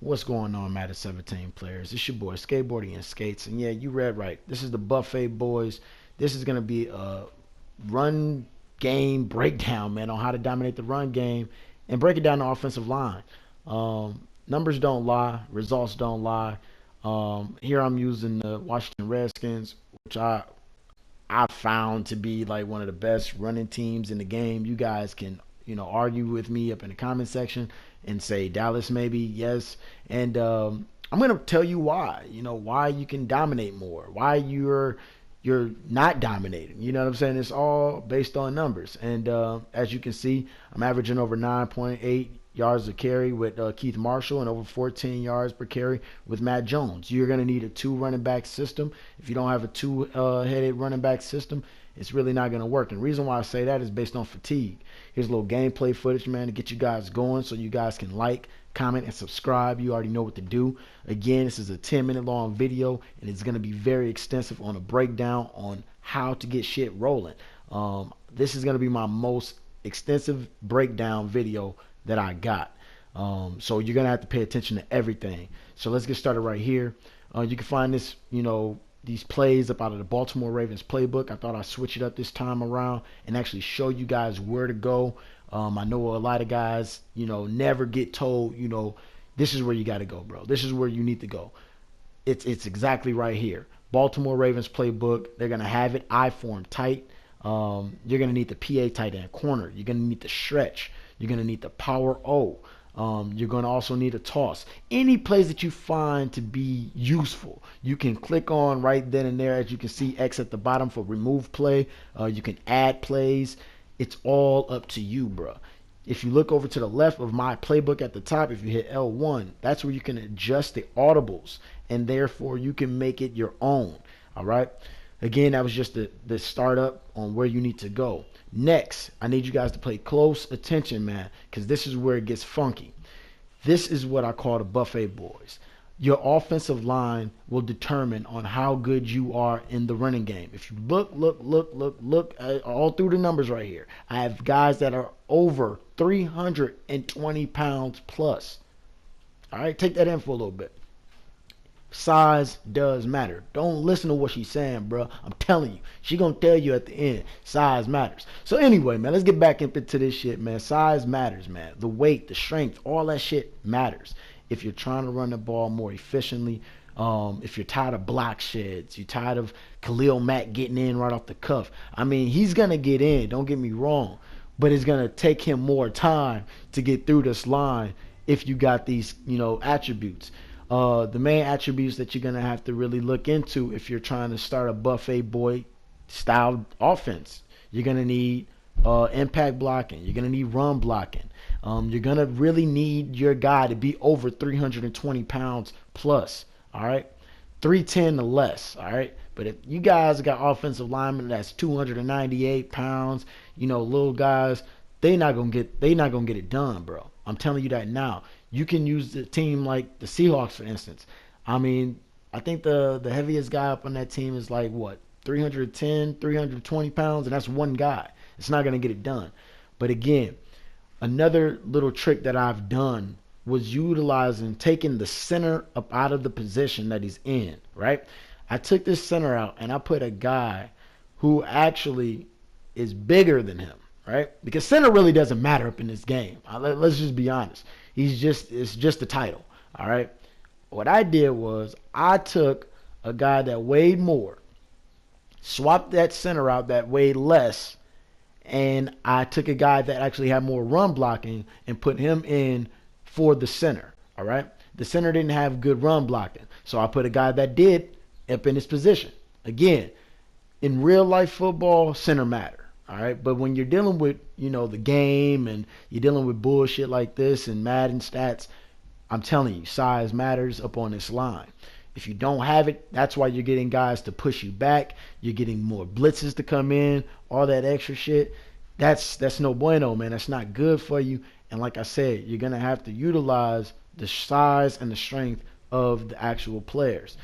What's going on, Madden 17 players? It's your boy Skateboardian Skates, and yeah, you read right. This is the Buffet Boys. This is gonna be a run game breakdown, man, on how to dominate the run game and break it down the offensive line. Numbers don't lie, results don't lie. Here I'm using the Washington Redskins, which I found to be like one of the best running teams in the game. You guys can, argue with me up in the comment section and say Dallas maybe, yes. And I'm gonna tell you why. Why you can dominate more. Why you're not dominating. You know what I'm saying? It's all based on numbers. And as you can see, I'm averaging over 9.8 yards a carry with Keith Marshall and over 14 yards per carry with Matt Jones. You're going to need a two running back system. If you don't have a two-headed running back system, it's really not going to work. And the reason why I say that is based on fatigue. Here's a little gameplay footage, man, to get you guys going so you guys can like, comment, and subscribe. You already know what to do. Again, this is a 10-minute long video, and it's going to be very extensive on a breakdown on how to get shit rolling. This is going to be my most extensive breakdown video that I got. So you're gonna have to pay attention to everything. So let's get started right here. You can find this, these plays up out of the Baltimore Ravens playbook. I thought I'd switch it up this time around and actually show you guys where to go. I know a lot of guys, never get told, this is where you got to go, bro. This is where you need to go. It's exactly right here. Baltimore Ravens playbook. They're gonna have it I form tight. You're gonna need the PA tight end corner. You're gonna need the stretch. You're going to need the power O. You're going to also need a toss. Any plays that you find to be useful, you can click on right then and there. As you can see, X at the bottom for remove play. You can add plays. It's all up to you, bro. If you look over to the left of my playbook at the top, if you hit L1, that's where you can adjust the audibles, and therefore you can make it your own. All right. Again, that was just the startup on where you need to go. Next, I need you guys to pay close attention, man, because this is where it gets funky. This is what I call the Buffet Boys. Your offensive line will determine on how good you are in the running game. If you look at all through the numbers right here, I have guys that are over 320 pounds plus. All right, take that in for a little bit. Size does matter. Don't listen to what she's saying, bro. I'm telling you. She gonna tell you at the end, size matters. So anyway, man, let's get back into this shit, man. Size matters, man. The weight, the strength, all that shit matters. If you're trying to run the ball more efficiently, if you're tired of block sheds, you're tired of Khalil Mack getting in right off the cuff. I mean, he's gonna get in, don't get me wrong, but it's gonna take him more time to get through this line if you got these, attributes. The main attributes that you're going to have to really look into if you're trying to start a Buffet Boy style offense. You're going to need impact blocking. You're going to need run blocking. You're going to really need your guy to be over 320 pounds plus. All right. 310 or less. All right. But if you guys got offensive linemen that's 298 pounds, little guys, they not gonna get it done, bro. I'm telling you that now. You can use the team like the Seahawks, for instance. I mean, I think the heaviest guy up on that team is like what, 310, 320 pounds, and that's one guy. It's not gonna get it done. But again, another little trick that I've done was taking the center up out of the position that he's in, right? I took this center out and I put a guy who actually is bigger than him, right? Because center really doesn't matter up in this game. Let's just be honest. It's just a title, all right? What I did was I took a guy that weighed more, swapped that center out that weighed less, and I took a guy that actually had more run blocking and put him in for the center, all right? The center didn't have good run blocking, so I put a guy that did up in his position. Again, in real life football, center matter. All right, but when you're dealing with, the game and you're dealing with bullshit like this and Madden stats, I'm telling you, size matters up on this line. If you don't have it, that's why you're getting guys to push you back. You're getting more blitzes to come in, all that extra shit. That's no bueno, man. That's not good for you. And like I said, you're going to have to utilize the size and the strength of the actual players.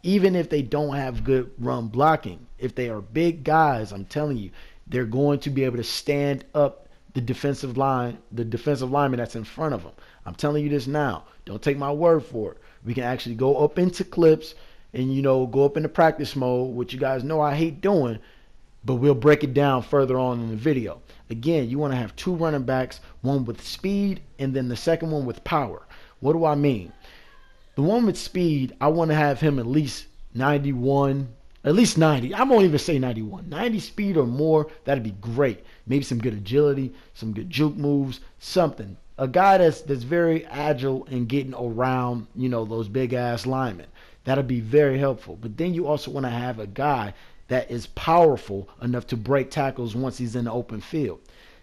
Even if they don't have good run blocking, if they are big guys, I'm telling you, they're going to be able to stand up the defensive lineman that's in front of him. I'm telling you this now. Don't take my word for it. We can actually go up into clips and, you know, go up into practice mode, which you guys know I hate doing, but we'll break it down further on in the video. Again, you want to have two running backs, one with speed and then the second one with power. What do I mean? The one with speed, I want to have him at least 91, at least 90. I won't even say 91. 90 speed or more, that'd be great. Maybe some good agility, some good juke moves, something. A guy that's very agile and getting around, you know, those big ass linemen. That'll be very helpful. But then you also want to have a guy that is powerful enough to break tackles once he's in the open field.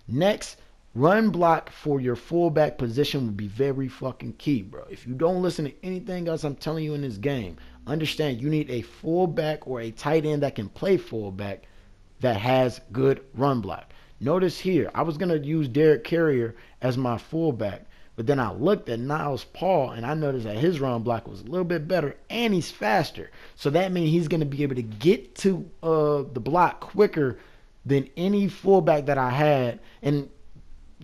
Next, run block for your fullback position would be very fucking key, bro. If you don't listen to anything else I'm telling you in this game, understand you need a fullback or a tight end that can play fullback that has good run block. Notice here, I was going to use Derek Carrier as my fullback, but then I looked at Niles Paul and I noticed that his run block was a little bit better and he's faster. So that means he's going to be able to get to the block quicker than any fullback that I had. And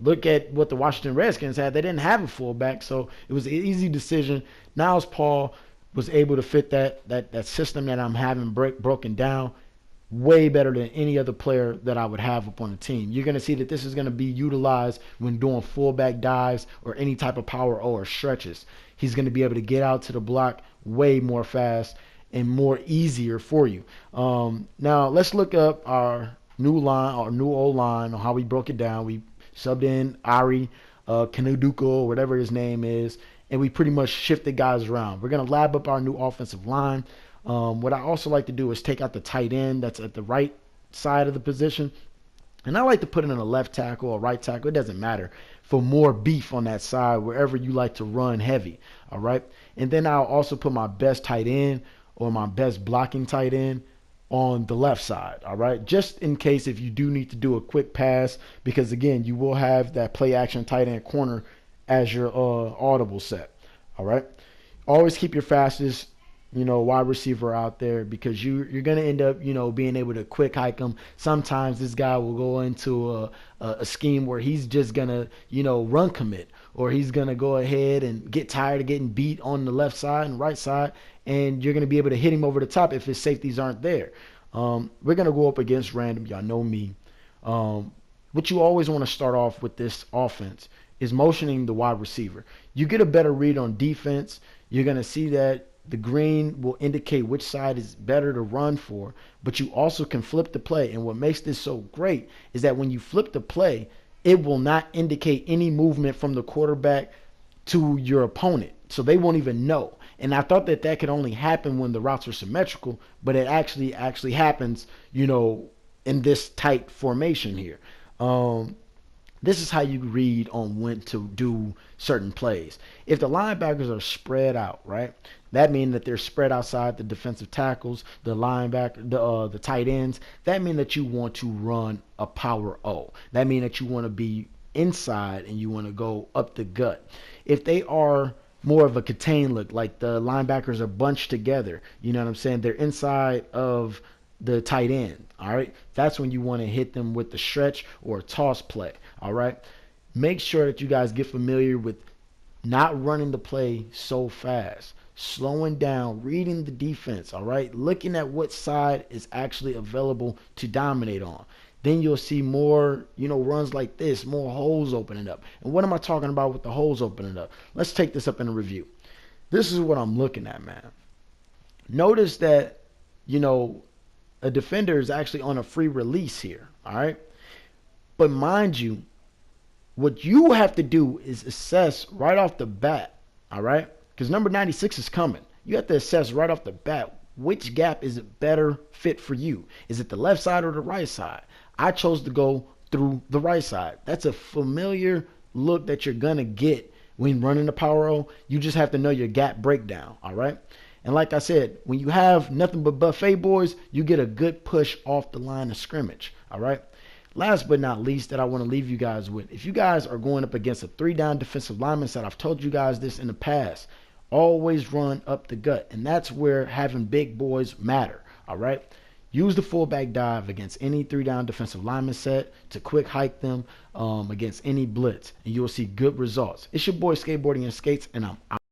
look at what the Washington Redskins had. They didn't have a fullback, so it was an easy decision. Niles Paul was able to fit that system that I'm having broken down way better than any other player that I would have up on the team. You're going to see that this is going to be utilized when doing fullback dives or any type of power O or stretches. He's going to be able to get out to the block way more fast and more easier for you. Now let's look up our new line, our new old line, on how we broke it down. We subbed in Ari Kanuduko, or whatever his name is, and we pretty much shifted guys around. We're going to lab up our new offensive line. What I also like to do is take out the tight end that's at the right side of the position, and I like to put it in a left tackle or right tackle. It doesn't matter, for more beef on that side wherever you like to run heavy. All right, and then I'll also put my best tight end or my best blocking tight end on the left side. All right, just in case if you do need to do a quick pass, because again, you will have that play action tight end corner as your audible set. All right, always keep your fastest, you know, wide receiver out there, because you're going to end up, you know, being able to quick hike him. Sometimes this guy will go into a scheme where he's just going to, you know, run commit, or he's going to go ahead and get tired of getting beat on the left side and right side, and you're going to be able to hit him over the top if his safeties aren't there. We're going to go up against random. Y'all know me. What you always want to start off with this offense is motioning the wide receiver. You get a better read on defense. You're going to see that the green will indicate which side is better to run for, but you also can flip the play. And what makes this so great is that when you flip the play, it will not indicate any movement from the quarterback to your opponent. So they won't even know. And I thought that could only happen when the routes are symmetrical, but it actually happens, you know, in this tight formation here. This is how you read on when to do certain plays. If the linebackers are spread out, right, that means that they're spread outside the defensive tackles, the linebacker, the tight ends. That means that you want to run a power O. That means that you want to be inside and you want to go up the gut. If they are more of a contained look, like the linebackers are bunched together, you know what I'm saying? They're inside of the tight end, all right? That's when you want to hit them with the stretch or toss play, all right? Make sure that you guys get familiar with not running the play so fast, slowing down, reading the defense, all right? Looking at what side is actually available to dominate on. Then you'll see more, you know, runs like this, more holes opening up. And what am I talking about with the holes opening up? Let's take this up in a review. This is what I'm looking at, man. Notice that, you know, a defender is actually on a free release here, all right? But mind you, what you have to do is assess right off the bat, all right? Because number 96 is coming. You have to assess right off the bat which gap is a better fit for you. Is it the left side or the right side? I chose to go through the right side. That's a familiar look that you're going to get when running the power O. You just have to know your gap breakdown, all right? And like I said, when you have nothing but buffet boys, you get a good push off the line of scrimmage, all right? Last but not least that I want to leave you guys with, if you guys are going up against a 3-down defensive lineman set, I've told you guys this in the past, always run up the gut. And that's where having big boys matter, all right? Use the fullback dive against any 3-down defensive lineman set to quick hike them against any blitz, and you'll see good results. It's your boy Skateboarding and Skates, and I'm out.